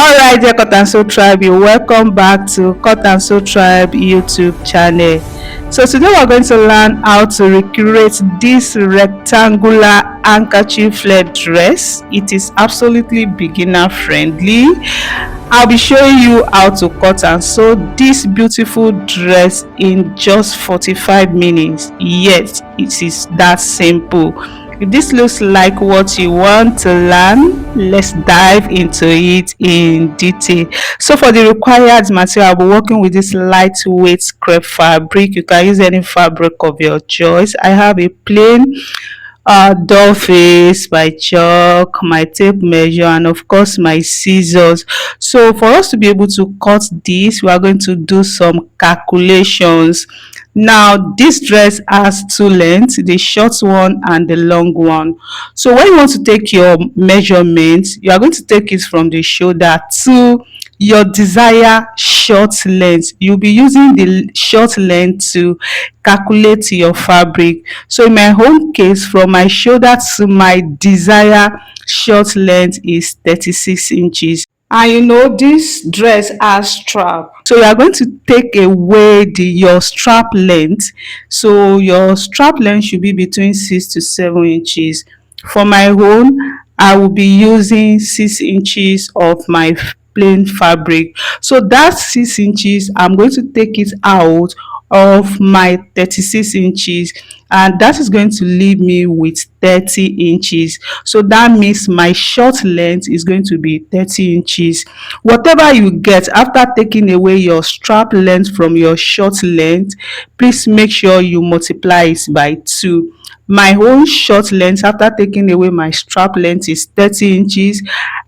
Alright, dear Cut and Sew Tribe, you're welcome back to Cut and Sew Tribe YouTube channel. So today we're going to learn how to recreate this rectangular handkerchief flare dress. It is absolutely beginner friendly. I'll be showing you how to cut and sew this beautiful dress in just 45 minutes. Yes, it is that simple. If this looks like what you want to learn, let's dive into it in detail. So for the required material, I'll be working with this lightweight crepe fabric. You can use any fabric of your choice. I have a plain doll face, my chalk, my tape measure, and of course my scissors. So for us to be able to cut this, we are going to do some calculations. Now this dress has two lengths, the short one and the long one. So when you want to take your measurements, you are going to take it from the shoulder to your desired short length. You'll be using the short length to calculate your fabric. So in my own case, from my shoulder to my desired short length is 36 inches. And you know this dress has strap, so you are going to take away your strap length. So your strap length should be between 6 to 7 inches. For my own, I will be using 6 inches of my plain fabric. So that 6 inches, I'm going to take it out of my 36 inches, and that is going to leave me with 30 inches. So that means my short length is going to be 30 inches. Whatever you get after taking away your strap length from your short length, please make sure you multiply it by 2. My own short length after taking away my strap length is 30 inches.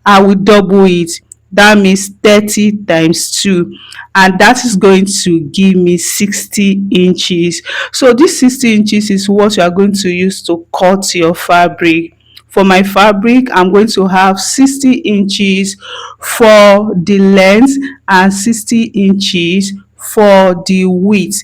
I will double it. That means 30 times 2, and that is going to give me 60 inches. So this 60 inches is what you are going to use to cut your fabric. For my fabric, I'm going to have 60 inches for the length and 60 inches for the width.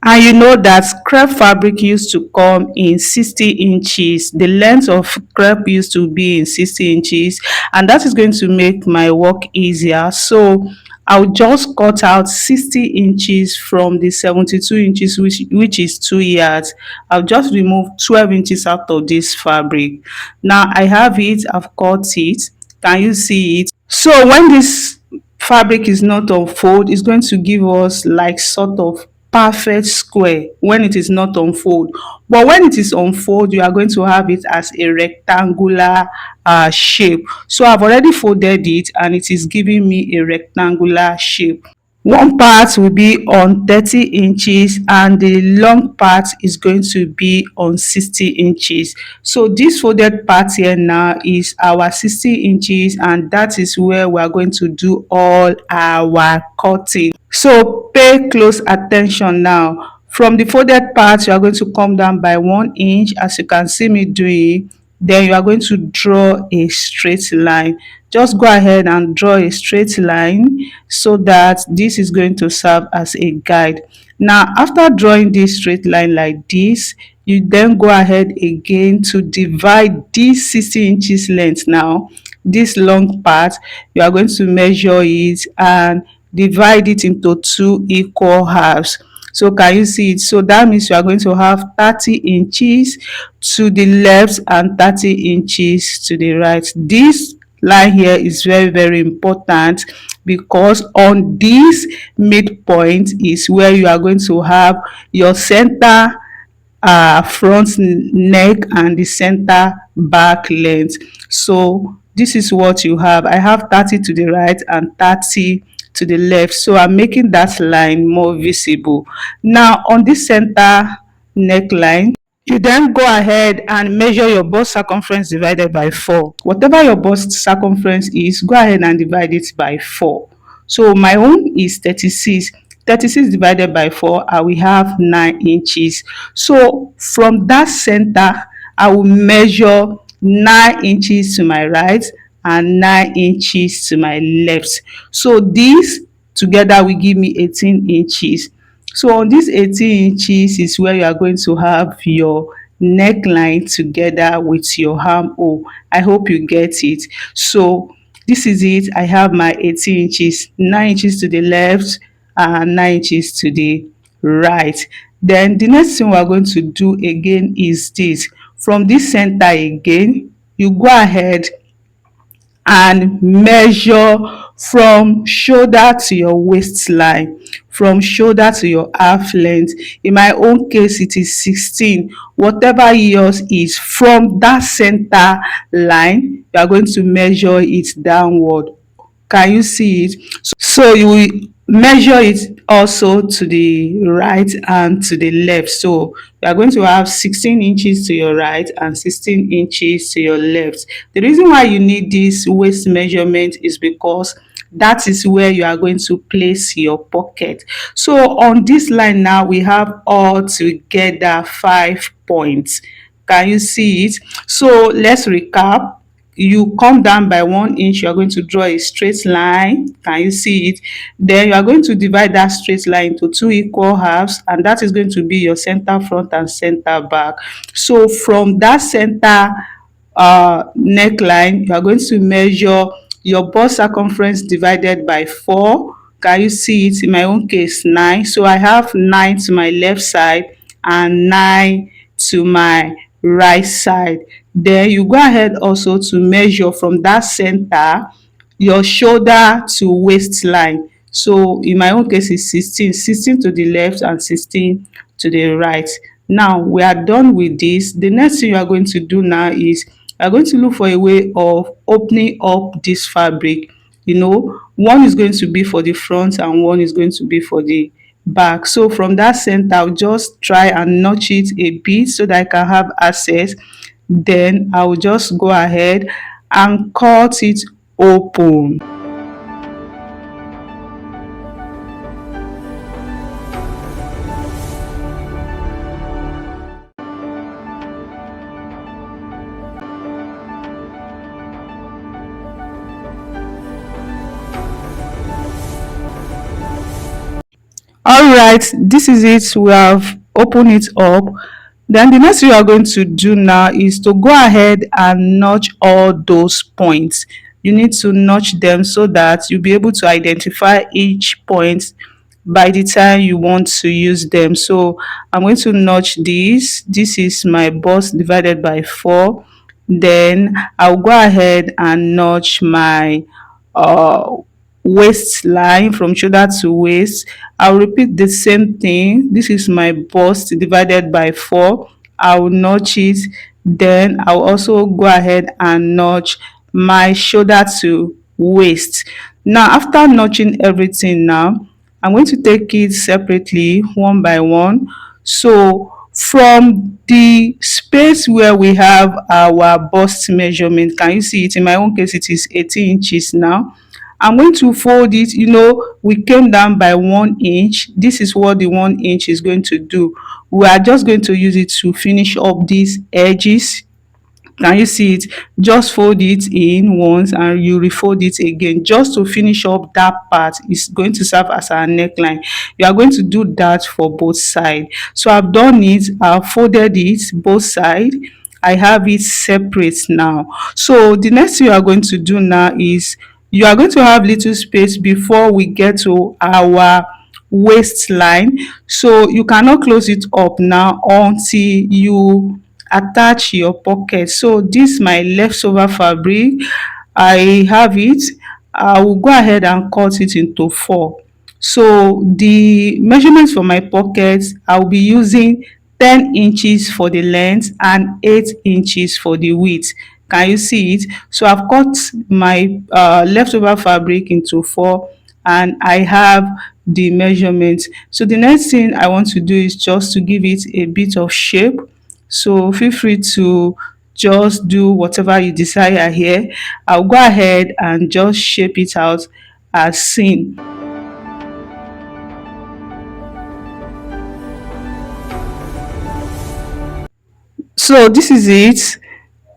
And you know that crepe fabric used to come in 60 inches. The length of crepe used to be in 60 inches, and that is going to make my work easier. So I'll just cut out 60 inches from the 72 inches, which is 2 yards. I'll just remove 12 inches out of this fabric. Now I have it, I've cut it. Can you see it? So when this fabric is not on fold, it's going to give us like sort of perfect square when it is not on fold. But when it is on fold, you are going to have it as a rectangular shape. So I've already folded it and it is giving me a rectangular shape. One part will be on 30 inches and the long part is going to be on 60 inches. So this folded part here now is our 60 inches, and that is where we are going to do all our cutting. So pay close attention now. From the folded part, you are going to come down by 1 inch as you can see me doing. Then you are going to draw a straight line. Just go ahead and draw a straight line so that this is going to serve as a guide. Now after drawing this straight line like this, you then go ahead again to divide this 60 inches length. Now this long part, you are going to measure it and divide it into 2 equal halves. So can you see it? So that means you are going to have 30 inches to the left and 30 inches to the right. This line here is very important, because on this midpoint is where you are going to have your center front neck and the center back length. So this is what you have. I have 30 to the right and 30 to the left, so I'm making that line more visible. Now on this center neckline, you then go ahead and measure your bust circumference divided by 4. Whatever your bust circumference is, go ahead and divide it by 4. So my own is 36. 36 divided by 4, I will have 9 inches. So from that center, I will measure 9 inches to my right and 9 inches to my left. So these together will give me 18 inches. So on this 18 inches is where you are going to have your neckline together with your armhole. I hope you get it. So This is it. I have my 18 inches, 9 inches to the left and 9 inches to the right. Then the next thing we are going to do again is this. From this center again, you go ahead and measure from shoulder to your waistline, from shoulder to your half length. In my own case, it is 16. Whatever yours is, from that center line, you are going to measure it downward. Can you see it? So you will measure it also to the right and to the left. So you are going to have 16 inches to your right and 16 inches to your left. The reason why you need this waist measurement is because that is where you are going to place your pocket. So on this line now, we have all together 5 points. Can you see it? So let's recap. You come down by 1 inch, you are going to draw a straight line. Can you see it? Then you are going to divide that straight line into two equal halves, and that is going to be your center front and center back. So from that center neckline, you are going to measure your bust circumference divided by 4. Can you see it? In my own case, 9. So I have 9 to my left side and 9 to my right side. Then you go ahead also to measure from that center your shoulder to waistline. So in my own case it's 16, 16 to the left and 16 to the right. Now we are done with this. The next thing you are going to do now is you are going to look for a way of opening up this fabric. You know, one is going to be for the front and one is going to be for the back. So from that center, I'll just try and notch it a bit so that I can have access. Then I'll just go ahead and cut it open. All right, this is it. We have opened it up. Then the next thing you are going to do now is to go ahead and notch all those points. You need to notch them so that you'll be able to identify each point by the time you want to use them. So I'm going to notch this. This is my bust divided by 4. Then I'll go ahead and notch my uh waistline from shoulder to waist. I'll repeat the same thing. This is my bust divided by 4. I'll notch it. Then I'll also go ahead and notch my shoulder to waist. Now after notching everything now, I'm going to take it separately one by one. So from the space where we have our bust measurement, can you see it? In my own case, it is 18 inches now. I'm going to fold it. You know, we came down by 1 inch. This is what the 1 inch is going to do. We are just going to use it to finish up these edges. Can you see it? Just fold it in once and you refold it again just to finish up that part. It's going to serve as our neckline. You are going to do that for both sides. So I've done it. I've folded it both sides. I have it separate now. So the next thing you are going to do now is you are going to have little space before we get to our waistline. So you cannot close it up now until you attach your pocket. So this my leftover fabric. I have it. I will go ahead and cut it into 4. So the measurements for my pockets, I'll be using 10 inches for the length and 8 inches for the width. Can you see it? So I've cut my leftover fabric into 4 and I have the measurements. So the next thing I want to do is just to give it a bit of shape. So feel free to just do whatever you desire here. I'll go ahead and just shape it out as seen. So this is it.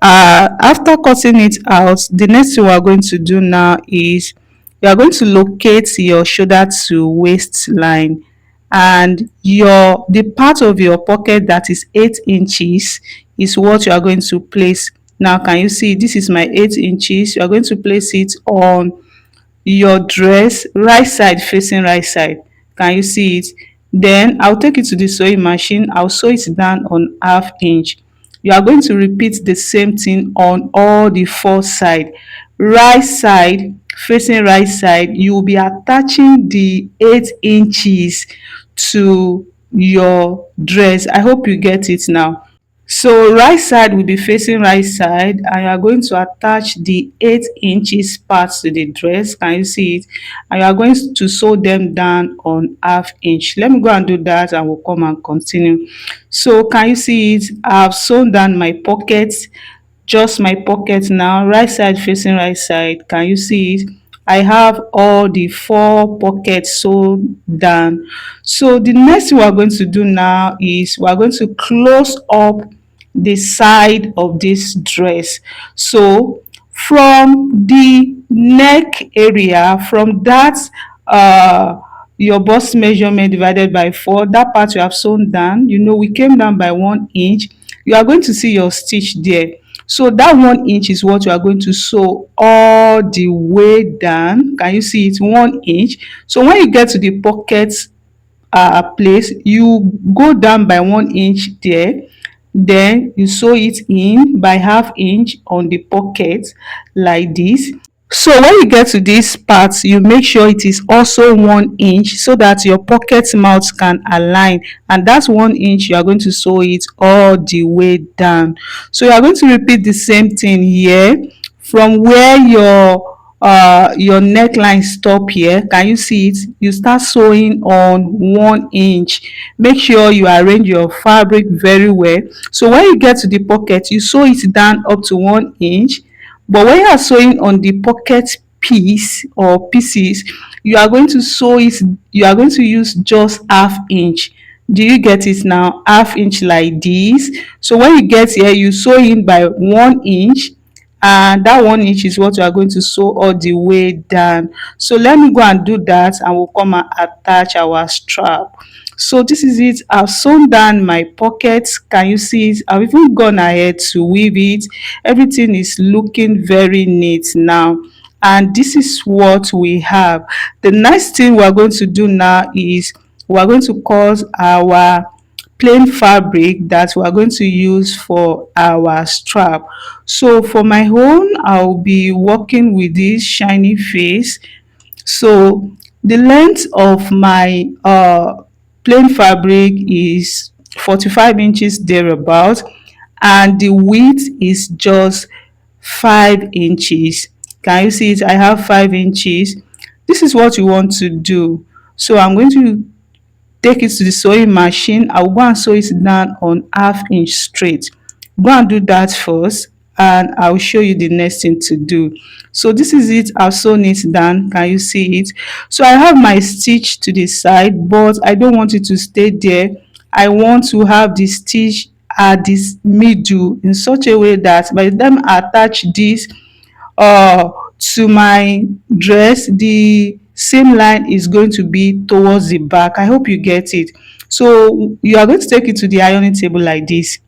After cutting it out, the next thing we are going to do now is you are going to locate your shoulder to waistline, and the part of your pocket that is 8 inches is what you are going to place Now can you see this is my 8 inches? You are going to place it on your dress, right side facing right side. Can you see it? Then I'll take it to the sewing machine. I'll sew it down on 1/2 inch. You are going to repeat the same thing on all the four side. Right side facing right side, you will be attaching the 8 inches to your dress. I hope you get it now. So right side will be facing right side, and you are going to attach the 8 inches part to the dress. Can you see it? And you are going to sew them down on 1/2 inch. Let me go and do that and we'll come and continue. So can you see it? I've sewn down my pockets, just my pocket now, right side facing right side. Can you see it? I have all the four pockets sewn down. So the next thing we are going to do now is we are going to close up the side of this dress. So from the neck area, from that your bust measurement divided by 4, that part you have sewn down, we came down by 1 inch. You are going to see your stitch there. So that 1 inch is what you are going to sew all the way down. Can you see it? 1 inch. So when you get to the pocket place, you go down by 1 inch there. Then you sew it in by 1/2 inch on the pocket like this. So when you get to this part, you make sure it is also 1 inch so that your pocket mouth can align, and that's 1 inch. You are going to sew it all the way down. So you are going to repeat the same thing here from where your neckline stop here. Can you see it? You start sewing on 1 inch. Make sure you arrange your fabric very well. So when you get to the pocket, you sew it down up to 1 inch. But when you are sewing on the pocket piece or pieces, you are going to sew it, you are going to use just 1/2 inch. Do you get it now? 1/2 inch like this. So when you get here, you sew in by 1 inch, and that 1 inch is what you are going to sew all the way down. So let me go and do that, and we'll come and attach our strap. So this is it. I've sewn down my pockets. Can you see it? I've even gone ahead to weave it. Everything is looking very neat now, and this is what we have. The next thing we're going to do now is we're going to cut our plain fabric that we are going to use for our strap. So for my own, I'll be working with this shiny face. So the length of my plain fabric is 45 inches thereabout, and the width is just 5 inches. Can you see it? I have 5 inches. This is what you want to do. So I'm going to take it to the sewing machine. I will go and sew it down on 1/2 inch straight. Go and do that first, and I will show you the next thing to do. So this is it. I've sewn it down. Can you see it? So I have my stitch to the side, but I don't want it to stay there. I want to have the stitch at this middle in such a way that by the time I attach this to my dress, the seam line is going to be towards the back. I hope you get it. So you are going to take it to the ironing table like this.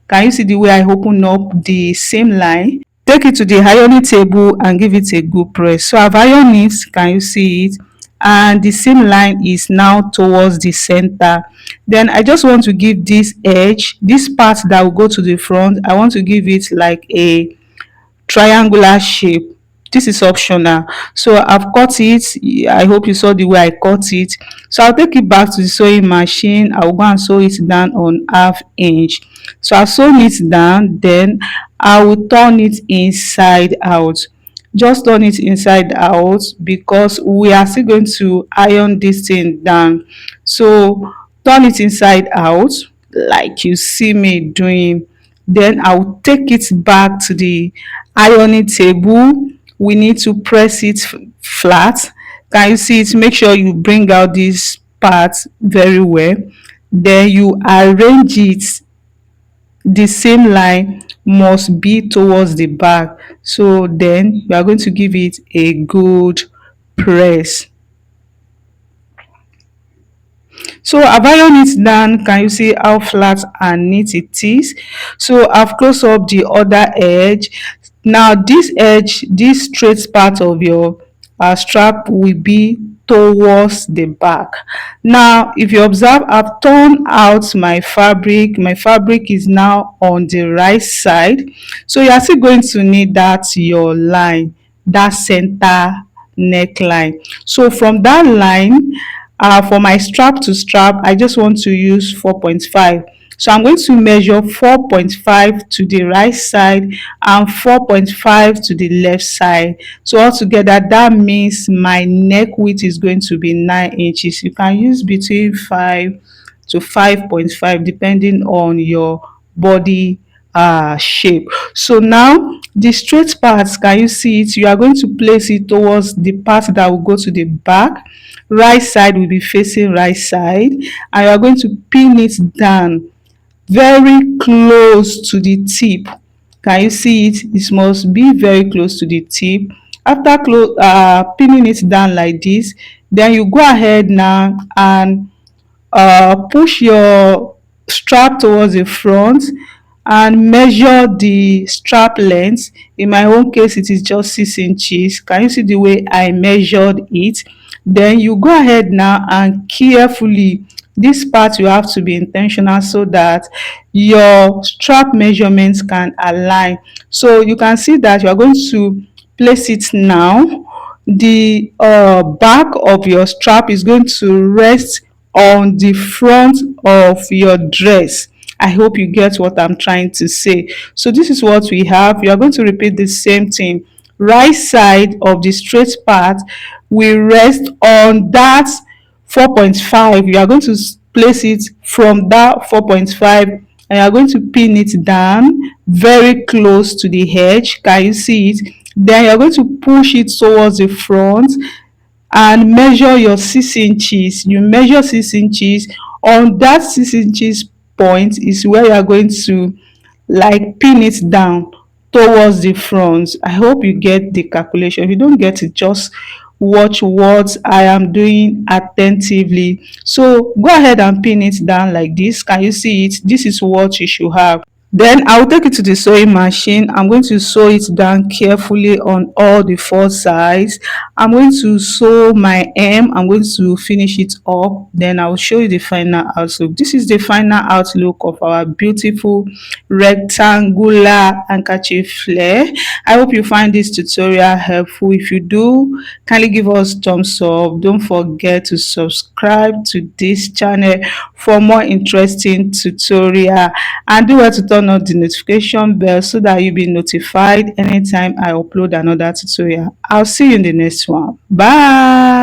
Can you see the way I open up the seam line? Take it to the ironing table and give it a good press. So I've ironed it. Can you see it? And the seam line is now towards the center. Then I just want to give this edge, this part that will go to the front, I want to give it like a triangular shape. This is optional. So I've cut it. I hope you saw the way I cut it. So I'll take it back to the sewing machine. I'll go and sew it down on 1/2 inch. So I've sewn it down, then I will turn it inside out. Just turn it inside out because we are still going to iron this thing down. So turn it inside out like you see me doing. Then I'll take it back to the ironing table. We need to press it flat. Can you see it? Make sure you bring out this part very well. Then you arrange it. The same line must be towards the back. So then we are going to give it a good press. So I've ironed it down. Can you see how flat and neat it is? So I've closed up the other edge. Now this edge, this straight part of your strap will be towards the back. Now if you observe, I've turned out my fabric is now on the right side. So you are still going to need that your line, that center neckline. So from that line, for my strap to strap, I just want to use 4.5. So I'm going to measure 4.5 to the right side and 4.5 to the left side. So altogether, that means my neck width is going to be 9 inches. You can use between 5 to 5.5 depending on your body shape. So now the straight parts, can you see it? You are going to place it towards the part that will go to the back. Right side will be facing right side, and you are going to pin it down very close to the tip. Can you see it? It must be very close to the tip. After pinning it down like this, then you go ahead now and push your strap towards the front and measure the strap length. In my own case, it is just 6 inches. Can you see the way I measured it? Then you go ahead now and carefully, this part you have to be intentional so that your strap measurements can align. So you can see that you are going to place it now. The back of your strap is going to rest on the front of your dress. I hope you get what I'm trying to say. So this is what we have. You are going to repeat the same thing. Right side of the straight part will rest on that 4.5. You are going to place it from that 4.5, and you are going to pin it down very close to the edge. Can you see it? Then you are going to push it towards the front and measure your 6 inches. You measure 6 inches. On that 6 inches point is where you are going to like pin it down towards the front. I hope you get the calculation. If you don't get it, just watch what I am doing attentively. So go ahead and pin it down like this. Can you see it? This is what you should have. Then I'll take it to the sewing machine. I'm going to sew it down carefully on all the four sides. I'm going to sew my hem. I'm going to finish it up. Then I'll show you the final outlook. This is the final outlook of our beautiful rectangular handkerchief flare. I hope you find this tutorial helpful. If you do, kindly give us thumbs up. Don't forget to subscribe to this channel for more interesting tutorial, and do well to turn on the notification bell so that you'll be notified anytime I upload another tutorial. I'll see you in the next one. Bye.